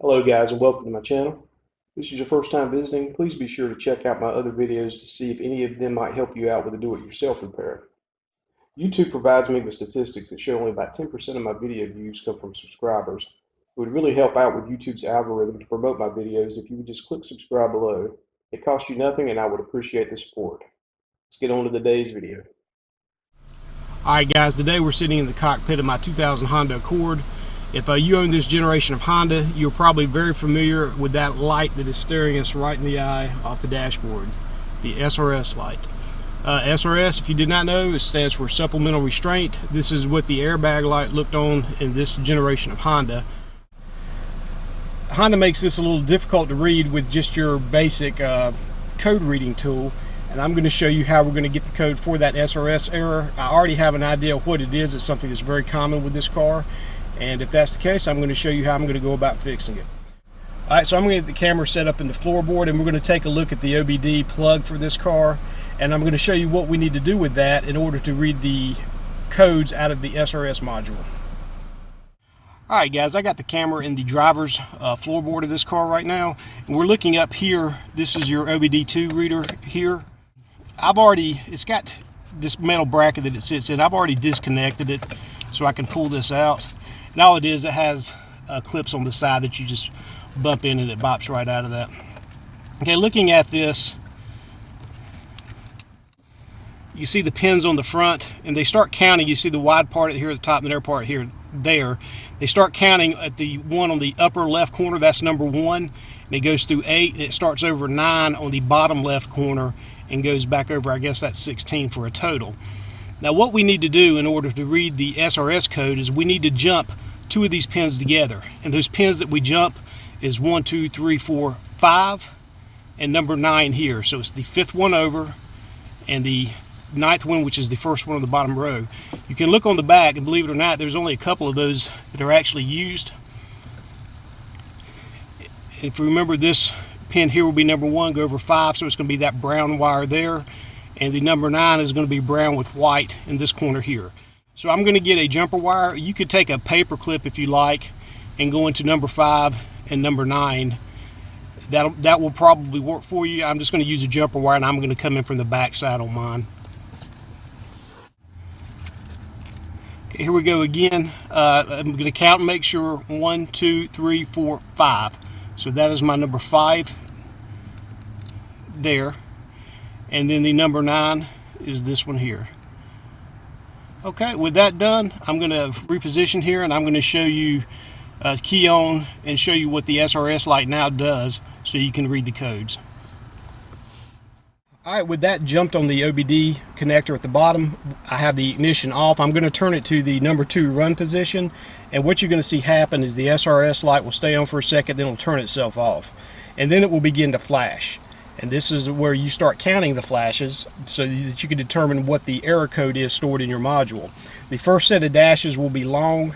Hello guys and welcome to my channel. If this is your first time visiting, please be sure to check out my other videos to see if any of them might help you out with a do-it-yourself repair. YouTube provides me with statistics that show only about 10% of my video views come from subscribers. It would really help out with YouTube's algorithm to promote my videos if you would just click subscribe below. It costs you nothing and I would appreciate the support. Let's get on to today's video. Alright guys, today we're sitting in the cockpit of my 2000 Honda Accord. If you own this generation of Honda, you're probably very familiar with that light that is staring us right in the eye off the dashboard, the SRS light. SRS, if you did not know, it stands for supplemental restraint. This is what the airbag light looked on in this generation of Honda. Honda makes this a little difficult to read with just your basic code reading tool, and I'm going to show you how we're going to get the code for that SRS error. I already have an idea of what it is. It's something that's very common with this car. And if that's the case, I'm going to show you how I'm going to go about fixing it. Alright, so I'm going to get the camera set up in the floorboard and we're going to take a look at the OBD plug for this car. And I'm going to show you what we need to do with that in order to read the codes out of the SRS module. Alright guys, I got the camera in the driver's floorboard of this car right now. And we're looking up here. This is your OBD2 reader here. It's got this metal bracket that it sits in. I've already disconnected it so I can pull this out. And all it is, it has clips on the side that you just bump in and it bops right out of that. Okay, looking at this, you see the pins on the front and they start counting. You see the wide part here at the top and the narrow part here, there. They start counting at the one on the upper left corner, that's number 1. And it goes through 8 and it starts over 9 on the bottom left corner and goes back over, I guess that's 16 for a total. Now what we need to do in order to read the SRS code is we need to jump 2 of these pins together. And those pins that we jump is 1, 2, 3, 4, 5 and number 9 here. So it's the 5th one over and the 9th one, which is the first one on the bottom row. You can look on the back and believe it or not, there's only a couple of those that are actually used. If you remember, this pin here will be number 1, go over 5, so it's going to be that brown wire there. And the number 9 is going to be brown with white in this corner here. So I'm going to get a jumper wire. You could take a paper clip if you like and go into number 5 and number 9. That will probably work for you. I'm just going to use a jumper wire and I'm going to come in from the back side on mine. Okay, here we go again. I'm going to count and make sure 1, 2, 3, 4, 5. So that is my number 5 there. And then the number 9 is this one here. Okay, with that done, I'm going to reposition here and I'm going to show you key on and show you what the SRS light now does so you can read the codes. Alright, with that jumped on the OBD connector at the bottom, I have the ignition off. I'm going to turn it to the number 2 run position, and what you're going to see happen is the SRS light will stay on for a second, then it'll turn itself off. And then it will begin to flash. And this is where you start counting the flashes so that you can determine what the error code is stored in your module. The first set of dashes will be long.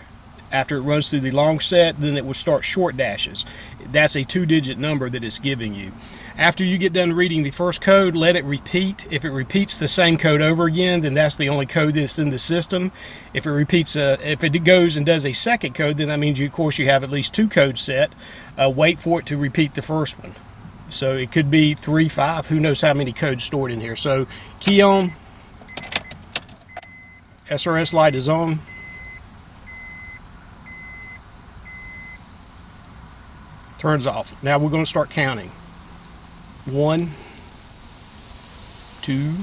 After it runs through the long set, then it will start short dashes. That's a 2-digit number that it's giving you. After you get done reading the first code, let it repeat. If it repeats the same code over again, then that's the only code that's in the system. If it goes and does a second code, then that means of course you have at least 2 codes set. Wait for it to repeat the first one. So it could be 3, 5, who knows how many codes stored in here. So key on, SRS light is on. Turns off. Now we're going to start counting. 1, 2,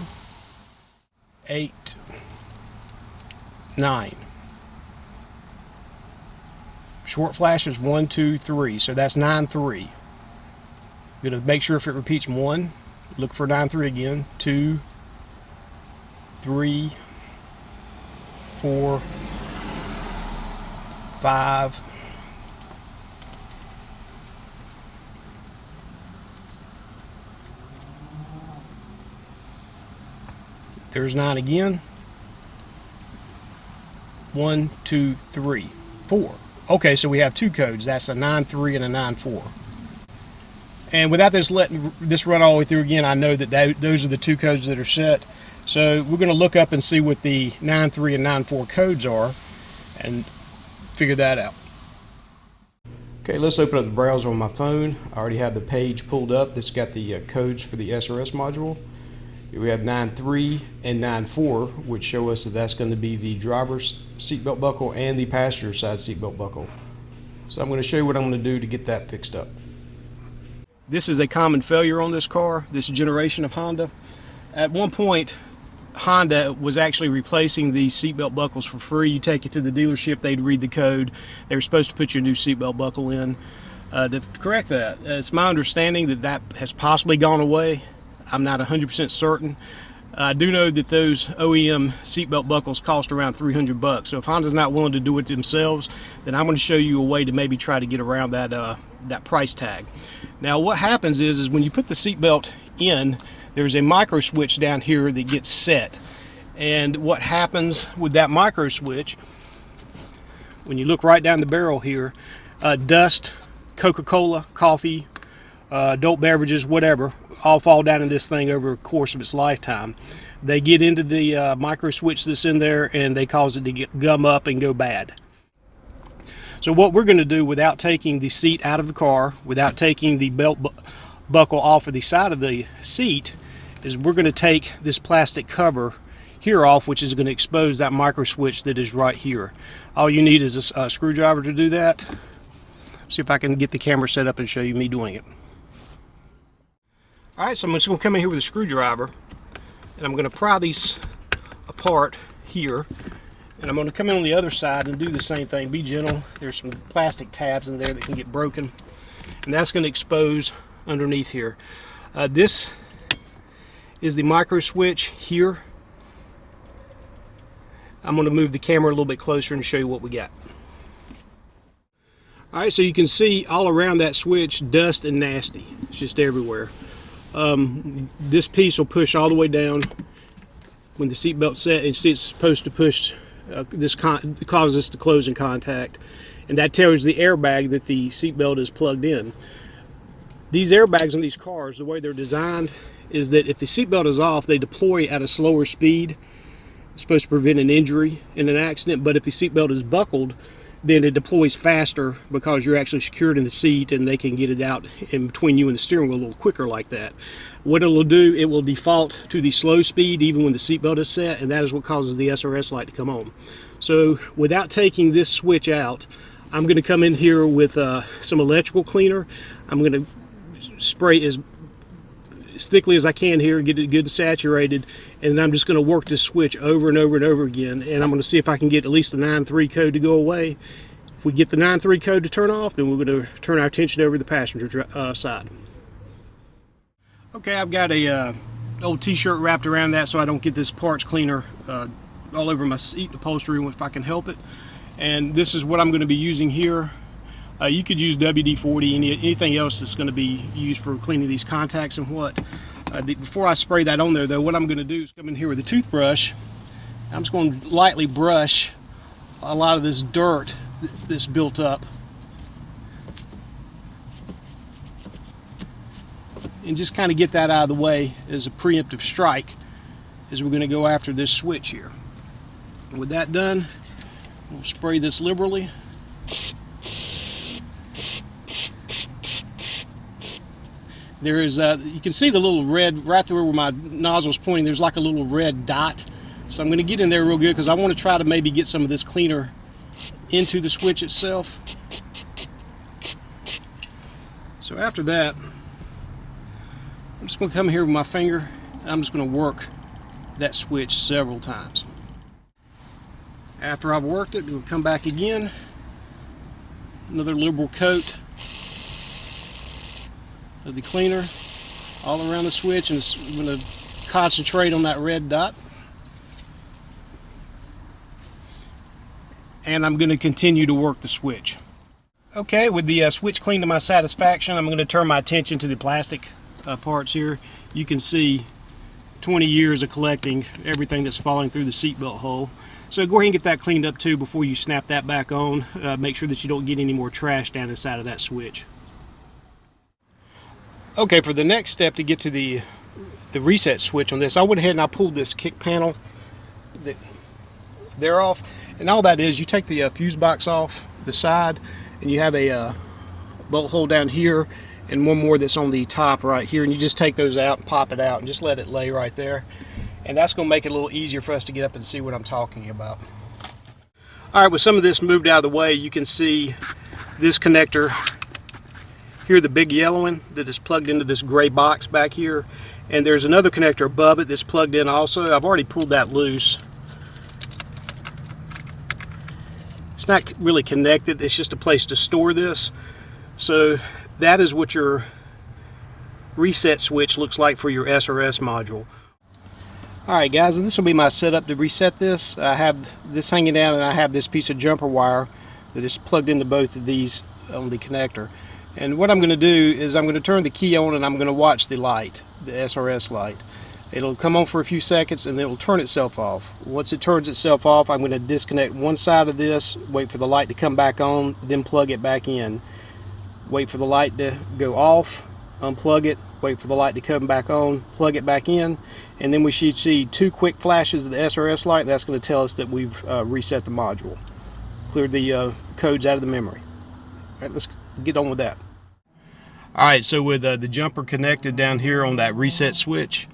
8, 9. Short flash is 1, 2, 3. So that's 9, 3. I'm going to make sure if it repeats 1, look for 9, 3 again. 2, 3, 4, 5, 9 again. 1, 2, 3, 4. Okay, so we have 2 codes. That's a 9, 3 and a 9, 4. And without letting this run all the way through again, I know that those are the 2 codes that are set. So we're going to look up and see what the 9.3 and 9.4 codes are and figure that out. Okay, let's open up the browser on my phone. I already have the page pulled up. This got the codes for the SRS module. We have 9.3 and 9.4, which show us that that's going to be the driver's seatbelt buckle and the passenger side seatbelt buckle. So I'm going to show you what I'm going to do to get that fixed up. This is a common failure on this car, this generation of Honda. At one point, Honda was actually replacing these seatbelt buckles for free. You take it to the dealership, they'd read the code. They were supposed to put your new seatbelt buckle in. To correct that, it's my understanding that that has possibly gone away. I'm not 100% certain. I do know that those OEM seatbelt buckles cost around $300. So if Honda's not willing to do it themselves, then I'm going to show you a way to maybe try to get around that that price tag. Now what happens is when you put the seatbelt in, there's a micro switch down here that gets set. And what happens with that micro switch, when you look right down the barrel here, dust, Coca-Cola, coffee, adult beverages, whatever, all fall down in this thing over the course of its lifetime. They get into the micro switch that's in there and they cause it to get gum up and go bad. So what we're going to do, without taking the seat out of the car, without taking the belt buckle off of the side of the seat, is we're going to take this plastic cover here off, which is going to expose that micro switch that is right here. All you need is a screwdriver to do that. See if I can get the camera set up and show you me doing it. Alright, so I'm just going to come in here with a screwdriver and I'm going to pry these apart here, and I'm going to come in on the other side and do the same thing. Be gentle. There's some plastic tabs in there that can get broken, and that's going to expose underneath here. This is the micro switch here. I'm going to move the camera a little bit closer and show you what we got. Alright, so you can see all around that switch, dust and nasty. It's just everywhere. This piece will push all the way down when the seatbelt's set, and see it's supposed to push cause this to close in contact, and that tells the airbag that the seatbelt is plugged in. These airbags on these cars, the way they're designed, is that if the seatbelt is off, they deploy at a slower speed. It's supposed to prevent an injury in an accident, but if the seatbelt is buckled, then it deploys faster because you're actually secured in the seat and they can get it out in between you and the steering wheel a little quicker like that. What it'll do, it will default to the slow speed even when the seatbelt is set, and that is what causes the SRS light to come on. So without taking this switch out, I'm going to come in here with some electrical cleaner. I'm going to spray as thickly as I can here, get it good and saturated, and I'm just going to work this switch over and over and over again, and I'm going to see if I can get at least the 9.3 code to go away. If we get the 9.3 code to turn off, then we're going to turn our attention over to the passenger side. Okay, I've got a old t-shirt wrapped around that so I don't get this parts cleaner all over my seat upholstery if I can help it. And this is what I'm going to be using here. You could use WD-40, anything else that's going to be used for cleaning these contacts and what. Before I spray that on there though, what I'm going to do is come in here with a toothbrush. I'm just going to lightly brush a lot of this dirt that's built up. And just kind of get that out of the way as a preemptive strike as we're going to go after this switch here. And with that done, we'll spray this liberally. There is, you can see the little red, right there where my nozzle is pointing, there's like a little red dot. So I'm going to get in there real good because I want to try to maybe get some of this cleaner into the switch itself. So after that, I'm just going to come here with my finger and I'm just going to work that switch several times. After I've worked it, we'll come back again, another liberal coat of the cleaner all around the switch, and I'm going to concentrate on that red dot. And I'm going to continue to work the switch. Okay, with the switch clean to my satisfaction, I'm going to turn my attention to the plastic parts here. You can see 20 years of collecting everything that's falling through the seatbelt hole. So go ahead and get that cleaned up too before you snap that back on. Make sure that you don't get any more trash down inside of that switch. Okay, for the next step to get to the reset switch on this, I went ahead and I pulled this kick panel there off, and all that is, you take the fuse box off the side and you have a bolt hole down here and one more that's on the top right here, and you just take those out and pop it out and just let it lay right there, and that's going to make it a little easier for us to get up and see what I'm talking about. All right, with some of this moved out of the way, you can see this connector here, the big yellow one that is plugged into this gray box back here, and there's another connector above it that's plugged in also. I've already pulled that loose. It's not really connected, it's just a place to store this. So that is what your reset switch looks like for your SRS module. Alright guys, and this will be my setup to reset this. I have this hanging down and I have this piece of jumper wire that is plugged into both of these on the connector. And what I'm going to do is I'm going to turn the key on and I'm going to watch the light, the SRS light. It'll come on for a few seconds and then it'll turn itself off. Once it turns itself off, I'm going to disconnect one side of this, wait for the light to come back on, then plug it back in. Wait for the light to go off, unplug it, wait for the light to come back on, plug it back in, and then we should see 2 quick flashes of the SRS light. That's going to tell us that we've reset the module, cleared the codes out of the memory. All right, let's get on with that. All right, so with the jumper connected down here on that reset switch,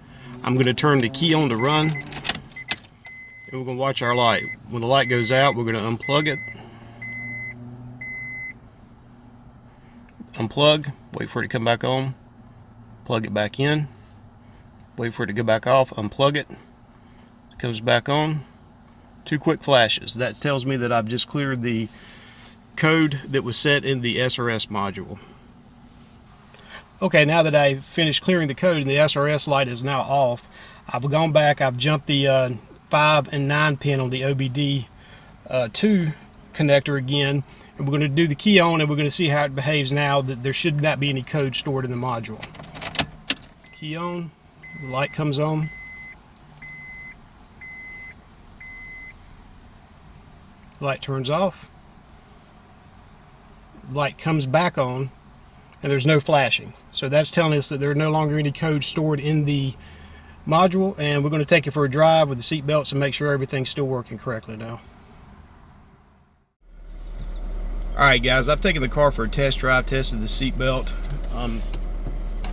I'm going to turn the key on to run, and we're going to watch our light. When the light goes out, we're going to unplug it, unplug, wait for it to come back on, plug it back in, wait for it to go back off, unplug it, it comes back on. 2 quick flashes. That tells me that I've just cleared the code that was set in the SRS module. Okay, now that I've finished clearing the code and the SRS light is now off, I've gone back, I've jumped the 5 and 9 pin on the OBD2 connector again, and we're going to do the key on and we're going to see how it behaves now that there should not be any code stored in the module. Key on, the light comes on. Light turns off. Light comes back on, and there's no flashing. So that's telling us that there are no longer any code stored in the module, and we're going to take it for a drive with the seat belts and make sure everything's still working correctly now. Alright guys, I've taken the car for a test drive, tested the seat belt. We're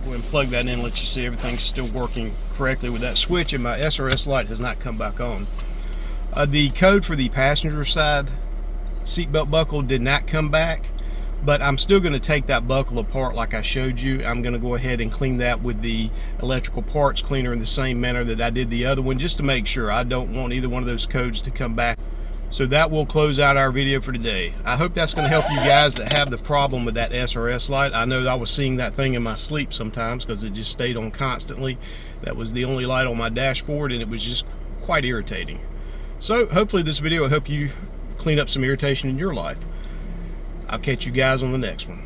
going to plug that in and let you see everything's still working correctly with that switch, and my SRS light has not come back on. The code for the passenger side seatbelt buckle did not come back, but I'm still going to take that buckle apart like I showed you. I'm going to go ahead and clean that with the electrical parts cleaner in the same manner that I did the other one, just to make sure. I don't want either one of those codes to come back. So that will close out our video for today. I hope that's going to help you guys that have the problem with that SRS light. I know that I was seeing that thing in my sleep sometimes because it just stayed on constantly. That was the only light on my dashboard, and it was just quite irritating. So hopefully this video will help you clean up some irritation in your life. I'll catch you guys on the next one.